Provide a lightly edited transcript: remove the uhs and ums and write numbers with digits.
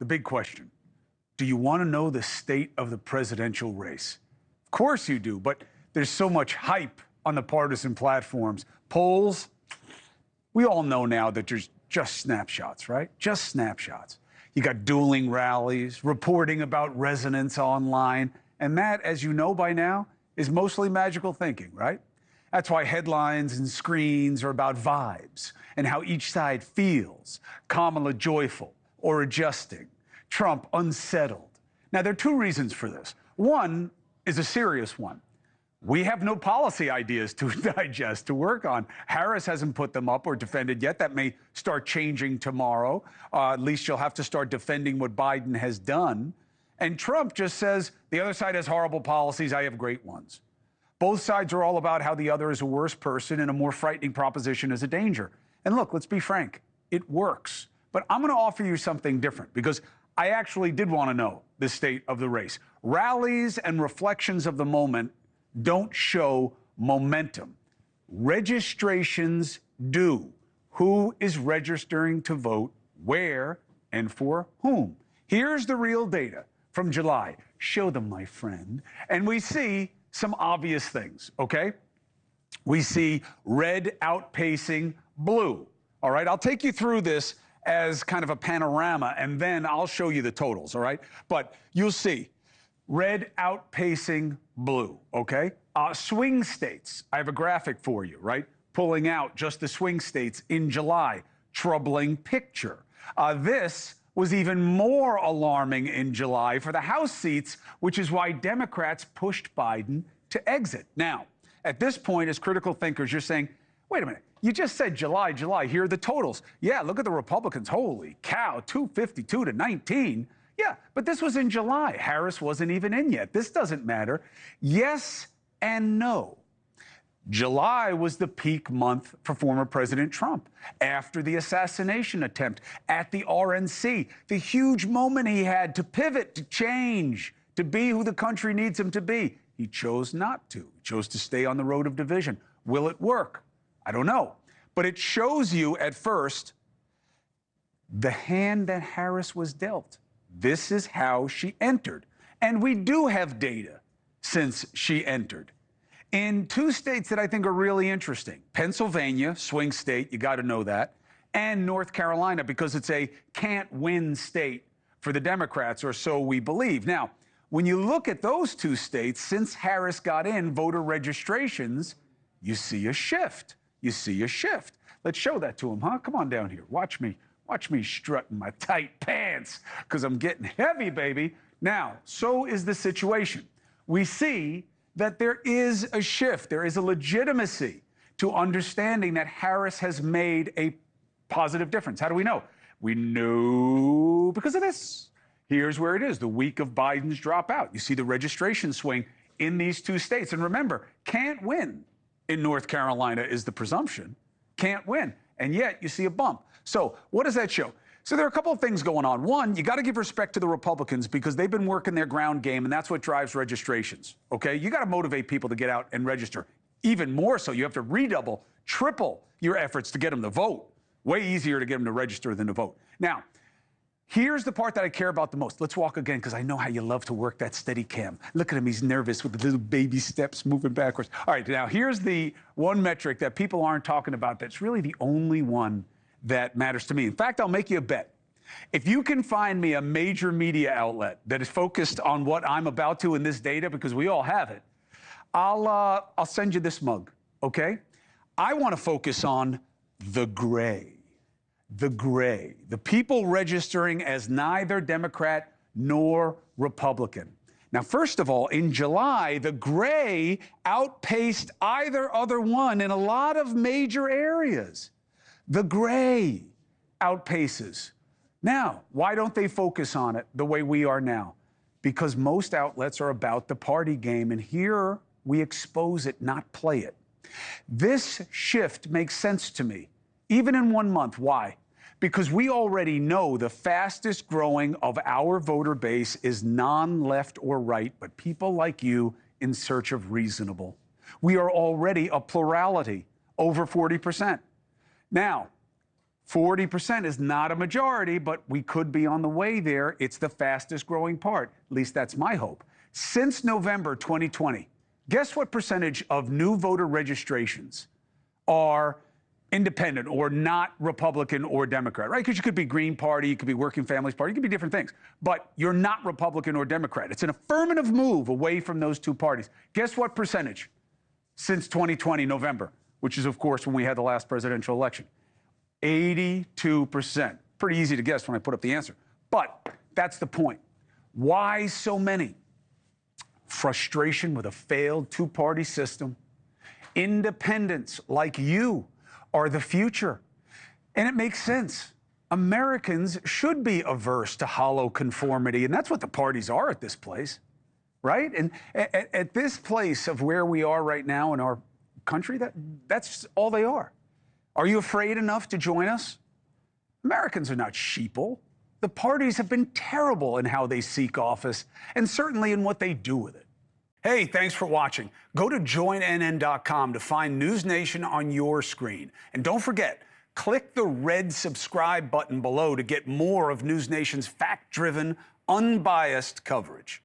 the big question. Do you want to know the state of the presidential race? Of course you do, but there's so much hype on the partisan platforms. Polls, we all know now that there's just snapshots, right? Just snapshots. You got dueling rallies, reporting about resonance online, and that, as you know by now, is mostly magical thinking, right? That's why headlines and screens are about vibes and how each side feels. Kamala joyful or adjusting. Trump unsettled. Now, there are two reasons for this. One is a serious one. We have no policy ideas to digest, to work on. Harris hasn't put them up or defended yet. That may start changing tomorrow. At least you'll have to start defending what Biden has done. And Trump just says, the other side has horrible policies, I have great ones. Both sides are all about how the other is a worse person and a more frightening proposition is a danger. And look, let's be frank, it works. But I'm going to offer you something different because I actually did want to know the state of the race. Rallies and reflections of the moment don't show momentum. Registrations do. Who is registering to vote, where, and for whom? Here's the real data from July. Show them, my friend. And we see some obvious things, okay? We see red outpacing blue. All right, I'll take you through this as kind of a panorama, and then I'll show you the totals, all right? But you'll see red outpacing blue, okay? Swing states, I have a graphic for you, right? Pulling out just the swing states in July. Troubling picture. This was even more alarming in July for the House seats, which is why Democrats pushed Biden to exit. Now, at this point, as critical thinkers, you're saying, wait a minute, you just said July, here are the totals. Yeah, look at the Republicans. Holy cow, 252 to 19. Yeah, but this was in July. Harris wasn't even in yet. This doesn't matter. Yes and no. July was the peak month for former President Trump after the assassination attempt at the RNC, the huge moment he had to pivot, to change, to be who the country needs him to be. He chose not to. He chose to stay on the road of division. Will it work? I don't know. But it shows you at first the hand that Harris was dealt. This is how she entered. And we do have data since she entered. In two states that I think are really interesting, Pennsylvania, swing state, you got to know that, and North Carolina, because it's a can't-win state for the Democrats, or so we believe. Now, when you look at those two states, since Harris got in, voter registrations, you see a shift. You see a shift. Let's show that to them, huh? Come on down here. Watch me strutting my tight pants, because I'm getting heavy, baby. Now, so is the situation. We see that there is a shift. There is a legitimacy to understanding that Harris has made a positive difference. How do we know? We know because of this. Here's where it is, the week of Biden's dropout. You see the registration swing in these two states. And remember, can't win in North Carolina is the presumption. Can't win. And yet you see a bump. So what does that show? So there are a couple of things going on. One, you got to give respect to the Republicans because they've been working their ground game, and that's what drives registrations, okay? You got to motivate people to get out and register. Even more so, you have to redouble, triple your efforts to get them to vote. Way easier to get them to register than to vote. Now, here's the part that I care about the most. Let's walk again, because I know how you love to work that steady cam. Look at him, he's nervous with the little baby steps moving backwards. All right, now here's the one metric that people aren't talking about that's really the only one that matters to me. In fact, I'll make you a bet. If you can find me a major media outlet that is focused on what I'm about to in this data, because we all have it, I'll send you this mug, okay? I want to focus on the gray. The gray. The people registering as neither Democrat nor Republican. Now, first of all, in July, the gray outpaced either other one in a lot of major areas. The gray outpaces. Now, why don't they focus on it the way we are now? Because most outlets are about the party game, and here we expose it, not play it. This shift makes sense to me, even in 1 month. Why? Because we already know the fastest growing of our voter base is non-left or right, but people like you in search of reasonable. We are already a plurality, over 40%. Now, 40% is not a majority, but we could be on the way there. It's the fastest growing part. At least that's my hope. Since November 2020, guess what percentage of new voter registrations are independent or not Republican or Democrat, right? Because you could be Green Party, you could be Working Families Party, you could be different things, but you're not Republican or Democrat. It's an affirmative move away from those two parties. Guess what percentage since 2020, November, which is, of course, when we had the last presidential election? 82%. Pretty easy to guess when I put up the answer. But that's the point. Why so many? Frustration with a failed two-party system. Independents like you are the future. And it makes sense. Americans should be averse to hollow conformity, and that's what the parties are at this place, right? And at this place of where we are right now in our country, that's all they are. Are you afraid enough to join us? Americans are not sheeple. The parties have been terrible in how they seek office, and certainly in what they do with it. Hey, thanks for watching. Go to joinnn.com to find NewsNation on your screen. And don't forget, click the red subscribe button below to get more of NewsNation's fact-driven, unbiased coverage.